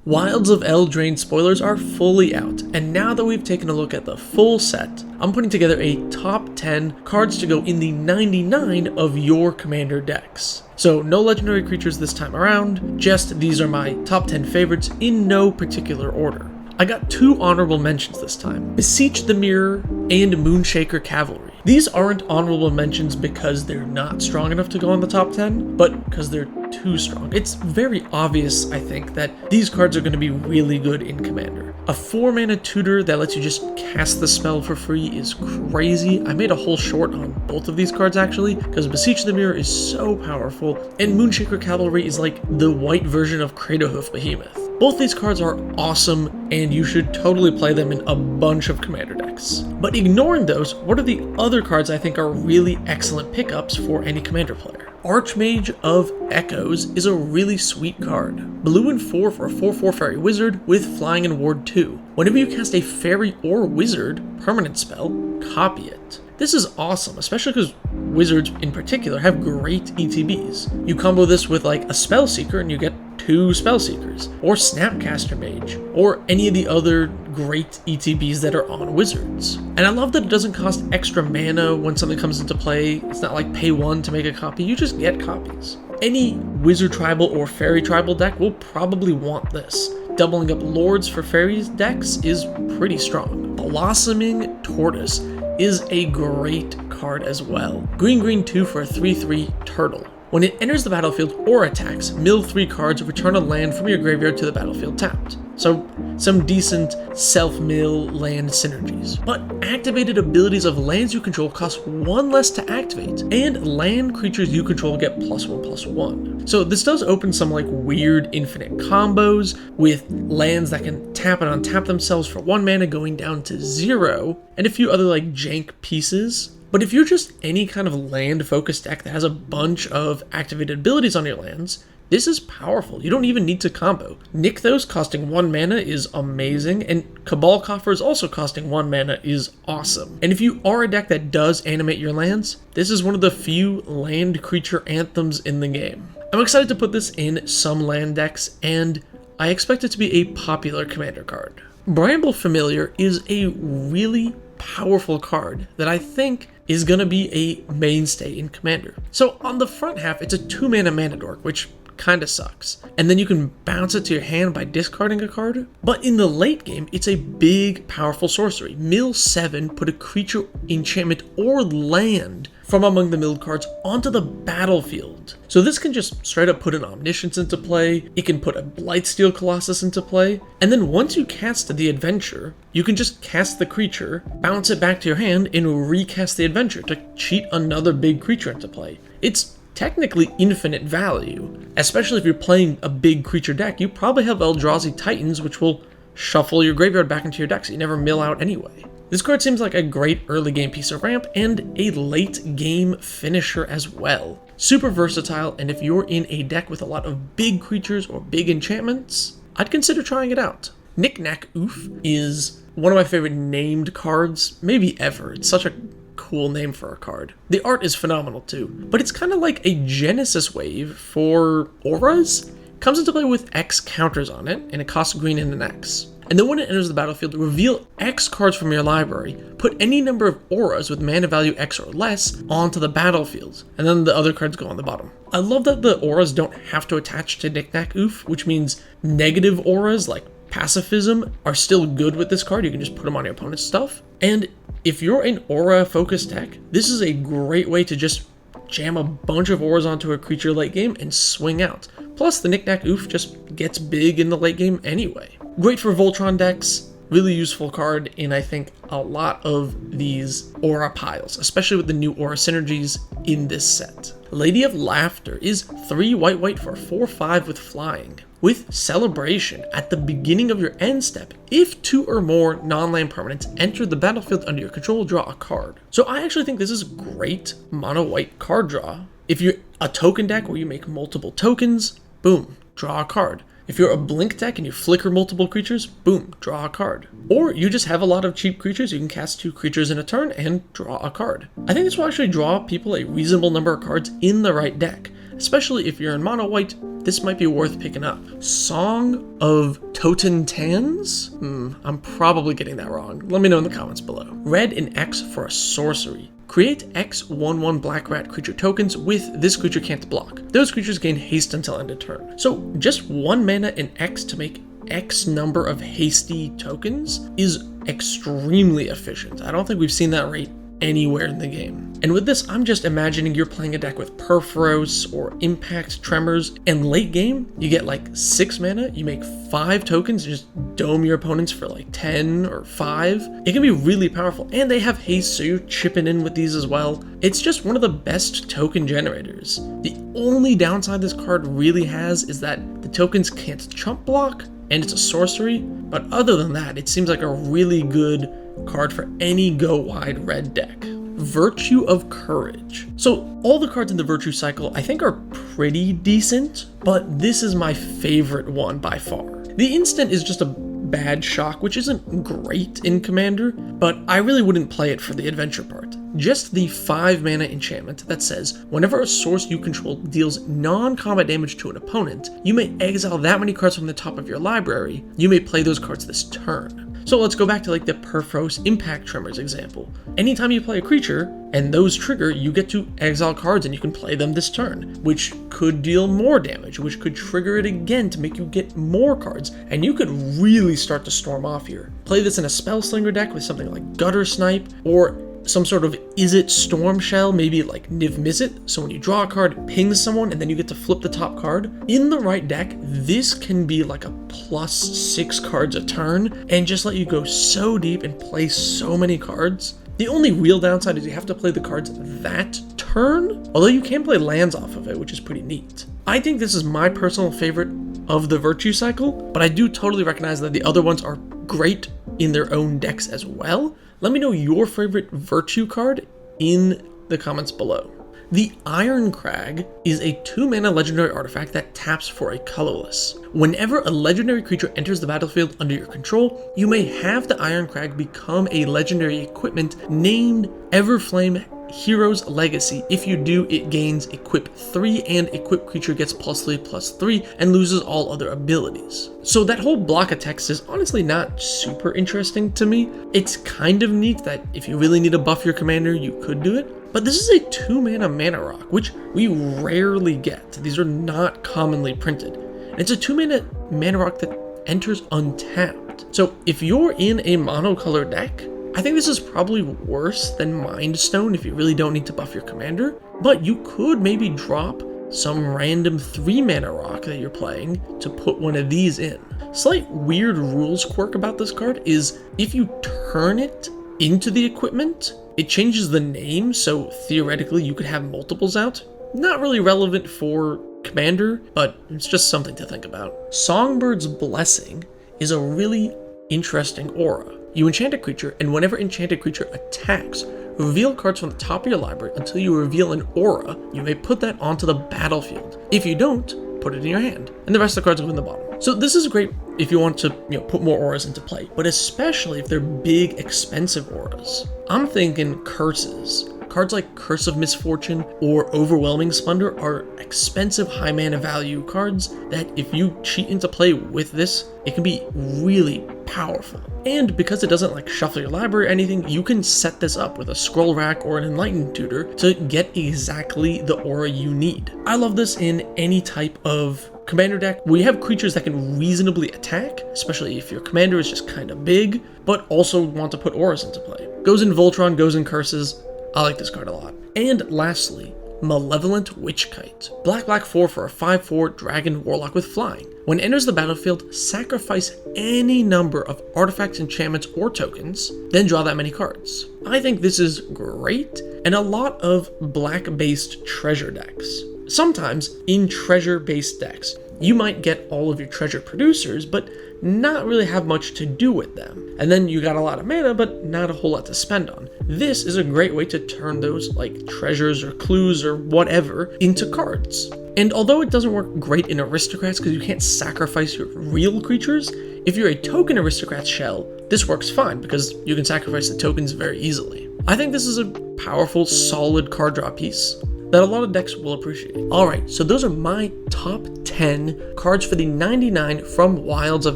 Wilds of Eldraine spoilers are fully out, and now that we've taken a look at the full set, I'm putting together a top 10 cards to go in the 99 of your commander decks. So no legendary creatures this time around, just these are my top 10 favorites in no particular order. I got 2 honorable mentions this time, Beseech the Mirror and Moonshaker Cavalry. These aren't honorable mentions because they're not strong enough to go in the top 10, but because they're too strong. It's very obvious, I think, that these cards are going to be really good in Commander. A 4-mana tutor that lets you just cast the spell for free is crazy. I made a whole short on both of these cards actually, because Beseech the Mirror is so powerful, and Moonshaker Cavalry is like the white version of Craterhoof Behemoth. Both these cards are awesome, and you should totally play them in a bunch of commander decks. But ignoring those, what are the other cards I think are really excellent pickups for any commander player? Archmage of Echoes is a really sweet card. Blue and 4 for a 4/4 fairy wizard with flying and ward 2. Whenever you cast a fairy or wizard permanent spell, copy it. This is awesome, especially because wizards in particular have great ETBs. You combo this with like a Spellseeker and you get 2 Spellseekers, or Snapcaster Mage, or any of the other great ETBs that are on wizards. And I love that it doesn't cost extra mana when something comes into play. It's not like pay 1 to make a copy, you just get copies. Any wizard tribal or fairy tribal deck will probably want this. Doubling up lords for fairies decks is pretty strong. Blossoming Tortoise is a great card as well. Green 2 for a 3/3 turtle. When it enters the battlefield or attacks, mill 3 cards, return a land from your graveyard to the battlefield tapped. So some decent self-mill land synergies. But activated abilities of lands you control cost 1 less to activate, and land creatures you control get +1/+1. So this does open some like weird infinite combos with lands that can tap and untap themselves for 1 mana going down to 0, and a few other like jank pieces. But if you're just any kind of land-focused deck that has a bunch of activated abilities on your lands, this is powerful. You don't even need to combo. Nykthos costing 1 mana is amazing, and Cabal Coffers also costing 1 mana is awesome. And if you are a deck that does animate your lands, this is one of the few land creature anthems in the game. I'm excited to put this in some land decks, and I expect it to be a popular commander card. Bramble Familiar is a really powerful card that I think is going to be a mainstay in Commander. So on the front half, it's a 2-mana mana dork, which kind of sucks. And then you can bounce it to your hand by discarding a card. But in the late game, it's a big, powerful sorcery. Mill 7, put a creature, enchantment, or land from among the milled cards onto the battlefield. So this can just straight up put an Omniscience into play, it can put a Blightsteel Colossus into play, and then once you cast the adventure, you can just cast the creature, bounce it back to your hand, and recast the adventure to cheat another big creature into play. It's technically infinite value, especially if you're playing a big creature deck. You probably have Eldrazi Titans, which will shuffle your graveyard back into your deck so you never mill out anyway. This card seems like a great early game piece of ramp and a late game finisher as well. Super versatile, and if you're in a deck with a lot of big creatures or big enchantments, I'd consider trying it out. Knicknack Oof is one of my favorite named cards, maybe ever. It's such a cool name for a card. The art is phenomenal too, but it's kind of like a Genesis wave for auras. Comes into play with X counters on it, and it costs green and an X. And then when it enters the battlefield, reveal X cards from your library, put any number of auras with mana value X or less onto the battlefield, and then the other cards go on the bottom. I love that the auras don't have to attach to Knicknack Oof, which means negative auras like pacifism are still good with this card. You can just put them on your opponent's stuff. And if you're an aura-focused deck, this is a great way to just jam a bunch of auras onto a creature late game and swing out. Plus, the Knicknack Oof just gets big in the late game anyway. Great for Voltron decks, really useful card in, I think, a lot of these aura piles, especially with the new aura synergies in this set. Lady of Laughter is 3 white for 4/5 with flying. With Celebration, at the beginning of your end step, if 2 or more non-land permanents enter the battlefield under your control, draw a card. So I actually think this is great mono-white card draw. If you're a token deck where you make multiple tokens, boom, draw a card. If you're a blink deck and you flicker multiple creatures, boom, draw a card. Or you just have a lot of cheap creatures, you can cast 2 creatures in a turn and draw a card. I think this will actually draw people a reasonable number of cards in the right deck, especially if you're in mono white. This might be worth picking up. Song of Totten Tans? I'm probably getting that wrong. Let me know in the comments below. Red and X for a sorcery. Create X 1/1 black rat creature tokens with this creature can't block. Those creatures gain haste until end of turn. So just 1 mana and X to make X number of hasty tokens is extremely efficient. I don't think we've seen that rate anywhere in the game. And with this, I'm just imagining you're playing a deck with Perforos or Impact Tremors, and late game, you get like 6 mana, you make 5 tokens, and just dome your opponents for like 10 or 5. It can be really powerful, and they have haste, so you're chipping in with these as well. It's just one of the best token generators. The only downside this card really has is that the tokens can't chump block, and it's a sorcery, but other than that, it seems like a really good card for any go wide red deck. Virtue of Courage. So all the cards in the Virtue cycle I think are pretty decent, but this is my favorite one by far. The instant is just a bad shock, which isn't great in Commander, but I really wouldn't play it for the adventure part. Just the 5 mana enchantment that says, whenever a source you control deals non-combat damage to an opponent, you may exile that many cards from the top of your library. You may play those cards this turn. So let's go back to like the Perforos Impact Tremors example. Anytime you play a creature and those trigger, you get to exile cards and you can play them this turn, which could deal more damage, which could trigger it again to make you get more cards, and you could really start to storm off here. Play this in a Spellslinger deck with something like Gutter Snipe, or some sort of Izzet Storm Shell, maybe like Niv Mizzet, so when you draw a card, it pings someone, and then you get to flip the top card. In the right deck, this can be like a +6 cards a turn, and just let you go so deep and play so many cards. The only real downside is you have to play the cards that turn, although you can play lands off of it, which is pretty neat. I think this is my personal favorite of the Virtue cycle, but I do totally recognize that the other ones are great in their own decks as well. Let me know your favorite Virtue card in the comments below. The Iron Crag is a 2-mana legendary artifact that taps for a colorless. Whenever a legendary creature enters the battlefield under your control, you may have the Iron Crag become a legendary equipment named Everflame Hero's Legacy. If you do, it gains Equip 3, and Equip creature gets +3/+3 and loses all other abilities. So that whole block of text is honestly not super interesting to me. It's kind of neat that if you really need to buff your commander, you could do it. But this is a 2-mana mana rock, which we rarely get. These are not commonly printed. And it's a 2-mana mana rock that enters untapped. So if you're in a monocolor deck, I think this is probably worse than Mind Stone if you really don't need to buff your commander, but you could maybe drop some random 3-mana rock that you're playing to put one of these in. Slight weird rules quirk about this card is if you turn it into the equipment, it changes the name, so theoretically you could have multiples out. Not really relevant for Commander, but it's just something to think about. Songbird's Blessing is a really interesting aura. You enchant a creature, and whenever enchanted creature attacks, reveal cards from the top of your library until you reveal an aura. You may put that onto the battlefield. If you don't, put it in your hand, and the rest of the cards go in the bottom. So this is great if you want to, put more auras into play, but especially if they're big, expensive auras. I'm thinking curses. Cards like Curse of Misfortune or Overwhelming Splendor are expensive high mana value cards that if you cheat into play with this, it can be really powerful. And because it doesn't shuffle your library or anything, you can set this up with a Scroll Rack or an Enlightened Tutor to get exactly the aura you need. I love this in any type of commander deck where you have creatures that can reasonably attack, especially if your commander is just kind of big, but also want to put auras into play. Goes in Voltron, goes in Curses. I like this card a lot. And lastly, Malevolent Witch Kite. Black 4 for a 5/4 dragon warlock with flying. When it enters the battlefield, sacrifice any number of artifacts, enchantments, or tokens, then draw that many cards. I think this is great in a lot of black-based treasure decks. Sometimes in treasure-based decks, you might get all of your treasure producers, but not really have much to do with them. And then you got a lot of mana, but not a whole lot to spend on. This is a great way to turn those treasures or clues or whatever into cards. And although it doesn't work great in aristocrats because you can't sacrifice your real creatures, if you're a token aristocrat shell, this works fine because you can sacrifice the tokens very easily. I think this is a powerful, solid card draw piece. that a lot of decks will appreciate. Alright, so those are my top 10 cards for the 99 from Wilds of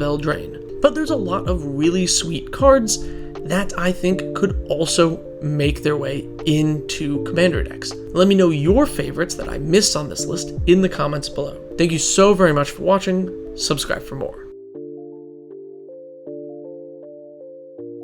Eldraine. But there's a lot of really sweet cards that I think could also make their way into Commander decks. Let me know your favorites that I missed on this list in the comments below. Thank you so very much for watching. Subscribe for more.